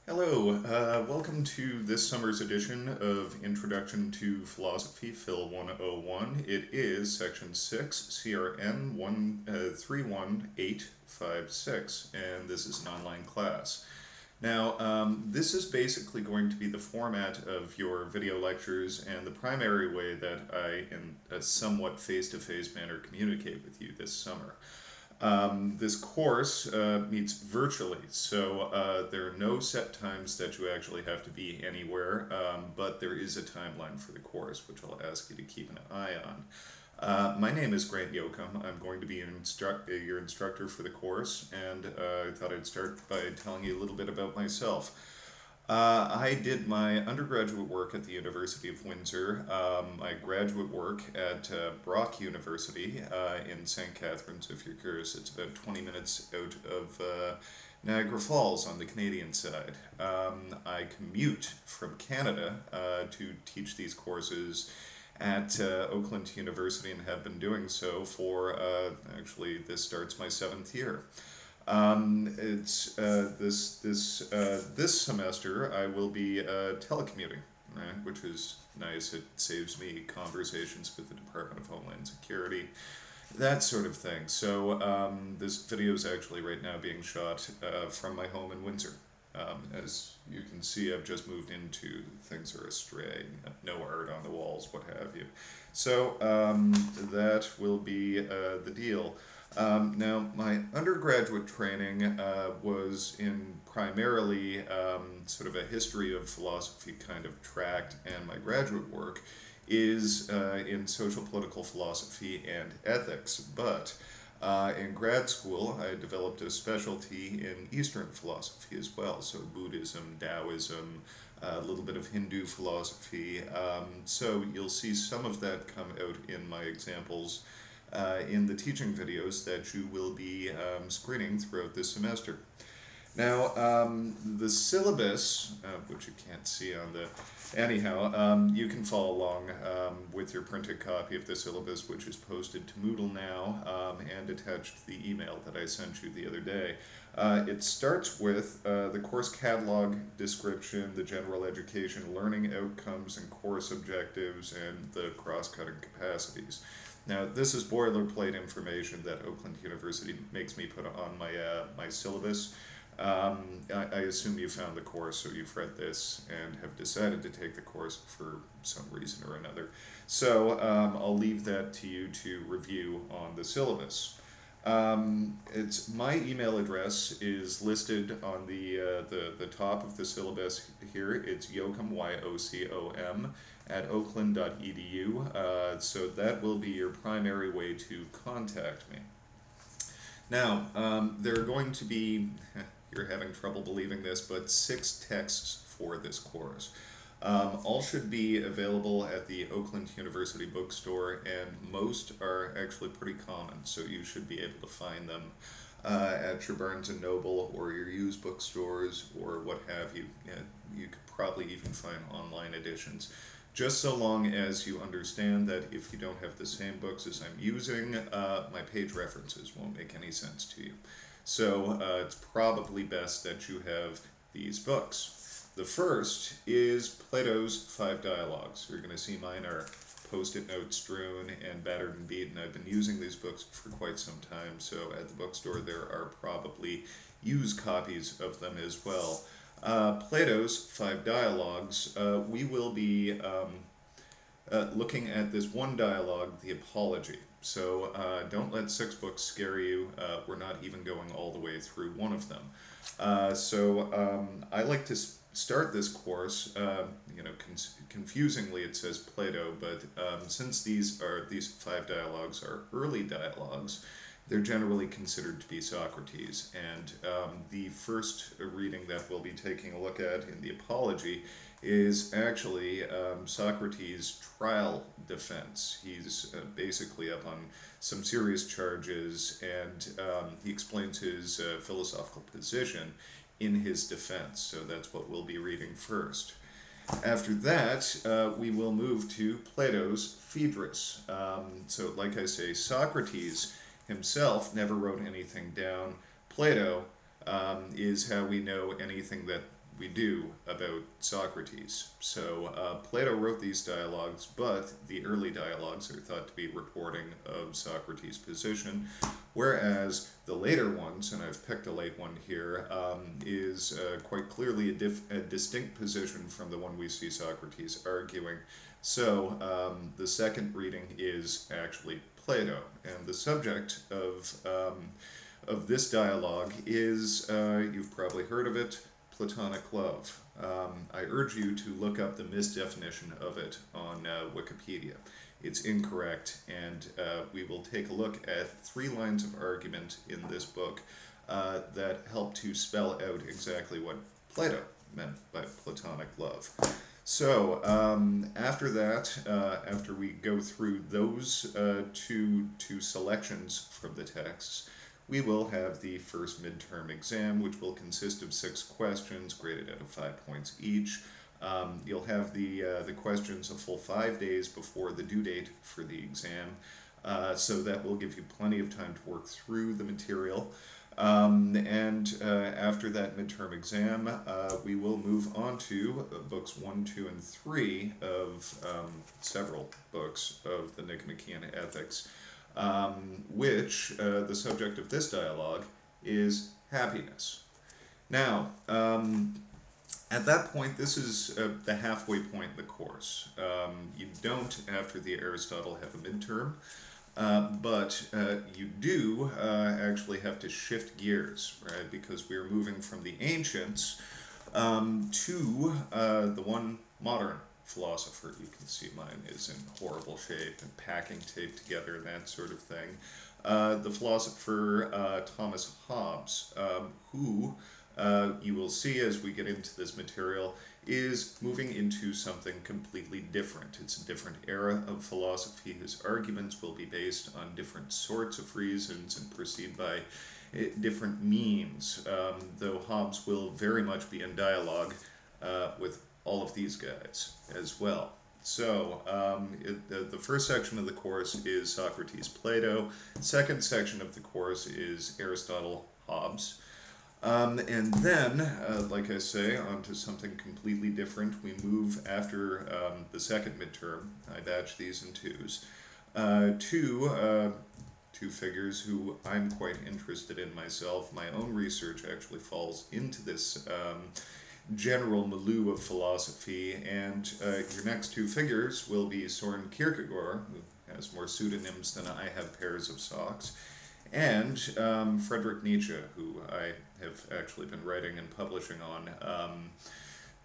Hello, welcome to this summer's edition of Introduction to Philosophy, Phil 101. It is Section 6, CRN 31856, and this is an online class. Now, this is basically going to be the format of your video lectures and the primary way that I, in a somewhat face-to-face manner, communicate with you this summer. This course meets virtually, so there are no set times that you actually have to be anywhere, but there is a timeline for the course, which I'll ask you to keep an eye on. My name is Grant Yoakum. I'm going to be your instructor for the course, and I thought I'd start by telling you a little bit about myself. I did my undergraduate work at the University of Windsor, my graduate work at Brock University in St. Catharines, if you're curious. It's about 20 minutes out of Niagara Falls on the Canadian side. I commute from Canada to teach these courses at Oakland University and have been doing so for, actually, this starts my 7th year. This semester I will be telecommuting, right, which is nice. It saves me conversations with the Department of Homeland Security, that sort of thing. So this video is actually right now being shot from my home in Windsor. As you can see, I've just moved into things are astray, no art on the walls, what have you. So that will be the deal. Now, my undergraduate training was in primarily sort of a history of philosophy kind of tract, and my graduate work is in social political philosophy and ethics. But in grad school, I developed a specialty in Eastern philosophy as well, so Buddhism, Taoism, a little bit of Hindu philosophy. So you'll see some of that come out in my examples in the teaching videos that you will be screening throughout this semester. Now, the syllabus, which you can't see on the... Anyhow, you can follow along with your printed copy of the syllabus, which is posted to Moodle now and attached to the email that I sent you the other day. It starts with the course catalog description, the general education learning outcomes and course objectives, and the cross-cutting capacities. Now, this is boilerplate information that Oakland University makes me put on my syllabus. I assume you found the course, so you've read this and have decided to take the course for some reason or another. So I'll leave that to you to review on the syllabus. My email address is listed on the top of the syllabus here. It's Yoakum, Y-O-C-O-M, at oakland.edu. So that will be your primary way to contact me. Now, there are going to be, you're having trouble believing this, but 6 texts for this course. All should be available at the Oakland University bookstore, and most are actually pretty common, so you should be able to find them at your Barnes & Noble or your used bookstores or what have you. You could probably even find online editions. Just so long as you understand that if you don't have the same books as I'm using, my page references won't make any sense to you. So it's probably best that you have these books. The first is Plato's 5 Dialogues. You're going to see mine are post-it note strewn and battered and beaten. I've been using these books for quite some time, so at the bookstore there are probably used copies of them as well. Plato's 5 Dialogues, we will be looking at this one dialogue, the Apology. So don't let 6 books scare you. We're not even going all the way through one of them. I like to start this course, confusingly it says Plato, but since these 5 dialogues are early dialogues, they're generally considered to be Socrates. And the first reading that we'll be taking a look at in the Apology is actually Socrates' trial defense. He's basically up on some serious charges, and he explains his philosophical position in his defense. So that's what we'll be reading first. After that, we will move to Plato's Phaedrus. So like I say, Socrates himself never wrote anything down. Plato is how we know anything that we do about Socrates. So Plato wrote these dialogues, but the early dialogues are thought to be reporting of Socrates' position, whereas the later ones, and I've picked a late one here, is quite clearly a distinct position from the one we see Socrates arguing. So the second reading is actually Plato, and the subject of this dialogue is, you've probably heard of it, Platonic love. I urge you to look up the misdefinition of it on Wikipedia. It's incorrect, and we will take a look at 3 lines of argument in this book that help to spell out exactly what Plato meant by Platonic love. So, after that, after we go through those two selections from the texts, we will have the first midterm exam, which will consist of 6 questions, graded out of 5 points each. You'll have the questions a full 5 days before the due date for the exam, so that will give you plenty of time to work through the material. After that midterm exam, we will move on to books 1, 2, and 3 of several books of the Nicomachean Ethics, which the subject of this dialogue is happiness. Now, at that point, this is the halfway point in the course. You don't, after the Aristotle, have a midterm. But you do actually have to shift gears, right? Because we are moving from the ancients to the one modern philosopher. You can see mine is in horrible shape and packing taped together, that sort of thing. The philosopher Thomas Hobbes, who you will see as we get into this material, is moving into something completely different. It's a different era of philosophy. His arguments will be based on different sorts of reasons and proceed by different means, though Hobbes will very much be in dialogue with all of these guys as well. So, the first section of the course is Socrates, Plato. Second section of the course is Aristotle, Hobbes. And then, like I say, on to something completely different. We move after the second midterm. I batch these in 2s. Two figures who I'm quite interested in myself. My own research actually falls into this general milieu of philosophy, and your next 2 figures will be Søren Kierkegaard, who has more pseudonyms than I have pairs of socks, and Friedrich Nietzsche, who I have actually been writing and publishing on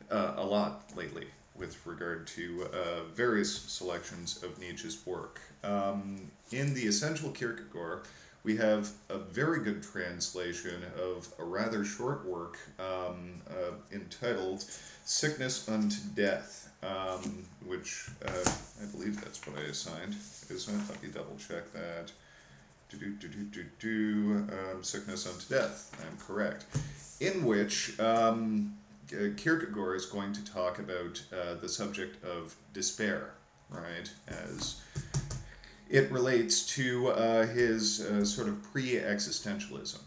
a lot lately with regard to various selections of Nietzsche's work. In The Essential Kierkegaard, we have a very good translation of a rather short work entitled Sickness Unto Death, which I believe that's what I assigned, isn't it? Let me double check that. Sickness Unto Death, I'm correct, in which Kierkegaard is going to talk about the subject of despair, right, as it relates to his sort of pre-existentialism.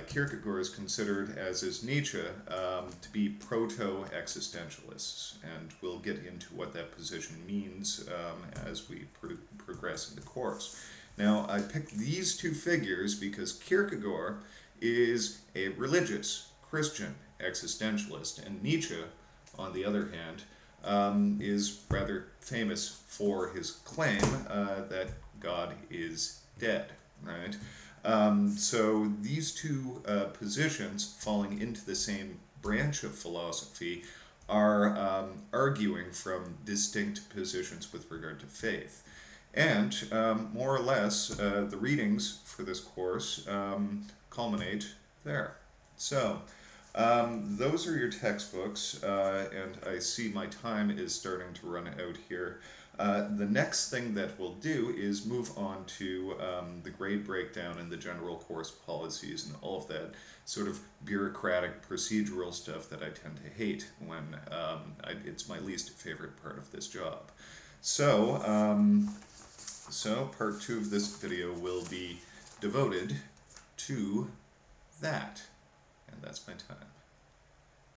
Kierkegaard is considered, as is Nietzsche, to be proto-existentialists, and we'll get into what that position means as we progress in the course. Now, I picked these 2 figures because Kierkegaard is a religious Christian existentialist, and Nietzsche, on the other hand, is rather famous for his claim that God is dead, right? So these 2 positions, falling into the same branch of philosophy, are arguing from distinct positions with regard to faith. And more or less, the readings for this course culminate there. So, those are your textbooks, and I see my time is starting to run out here. The next thing that we'll do is move on to the grade breakdown and the general course policies and all of that sort of bureaucratic procedural stuff that I tend to hate when it's my least favorite part of this job. So, part 2 of this video will be devoted to that, and that's my time.